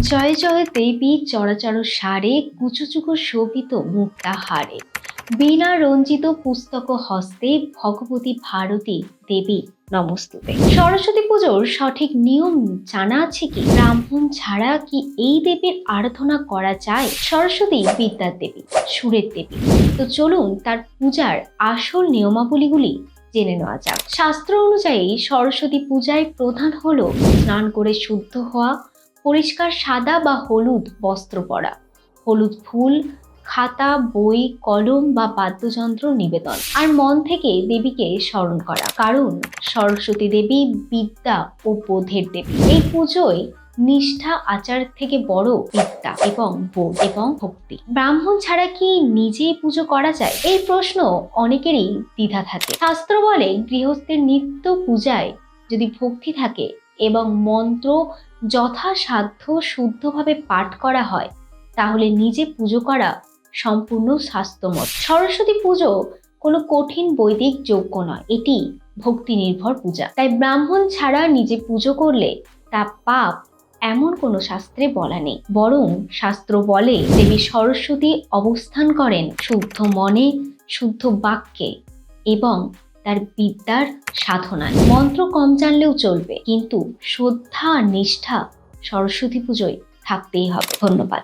জয় জয় দেবী চরাচর সারে কুচুচুকু শোভিত মুক্তা হারে বীণা রঞ্জিত পুস্তক হস্তে ভগবতী ভারতী দেবী নমস্তুতে। সরস্বতী পুজোর সঠিক নিয়ম জানা আছে কি? ব্রাহ্মণ ছাড়া কি এই দেবীর আরাধনা করা যায়? সরস্বতী বিদ্যার দেবী, সুরের দেবী। তো চলুন তার পূজার আসল নিয়মাবলীগুলি জেনে নেওয়া যাক। শাস্ত্র অনুযায়ী সরস্বতী পূজায় প্রধান হলো স্নান করে শুদ্ধ হওয়া, পরিষ্কার সাদা বা হলুদ বস্ত্র পরা, হলুদ ফুল, খাতা, বই, কলম বা বাদ্যযন্ত্র নিবেদন, আর মন থেকে দেবীকে স্মরণ করা। কারণ সরস্বতী দেবী বিদ্যা ও বোধের দেবী। এই পুজোয় নিষ্ঠা আচার থেকে বড় বিদ্যা এবং বোধ এবং ভক্তি। ব্রাহ্মণ ছাড়া কি নিজেই পুজো করা যায়? এই প্রশ্ন অনেকেরই দ্বিধা থাকে। শাস্ত্র বলে গৃহস্থের নিত্য পূজায় যদি ভক্তি থাকে এবং মন্ত্র যথাসাধ্য শুদ্ধভাবে পাঠ করা হয়, তাহলে নিজে পুজো করা সম্পূর্ণ স্বাস্থ্যমত। সরস্বতী পুজো কোনো কঠিন বৈদিক যজ্ঞ নয়, এটি ভক্তি নির্ভর পূজা। তাই ব্রাহ্মণ ছাড়া নিজে পুজো করলে তা পাপ এমন কোনো শাস্ত্রে বলা নেই। বরং শাস্ত্র বলে দেবী সরস্বতী অবস্থান করেন শুদ্ধ মনে, শুদ্ধ বাক্যে এবং তার বিদ্যার সাধনায়। মন্ত্র কম জানলেও চলবে, কিন্তু শ্রদ্ধা আর নিষ্ঠা সরস্বতী পুজোয় থাকতেই হবে। ধন্যবাদ।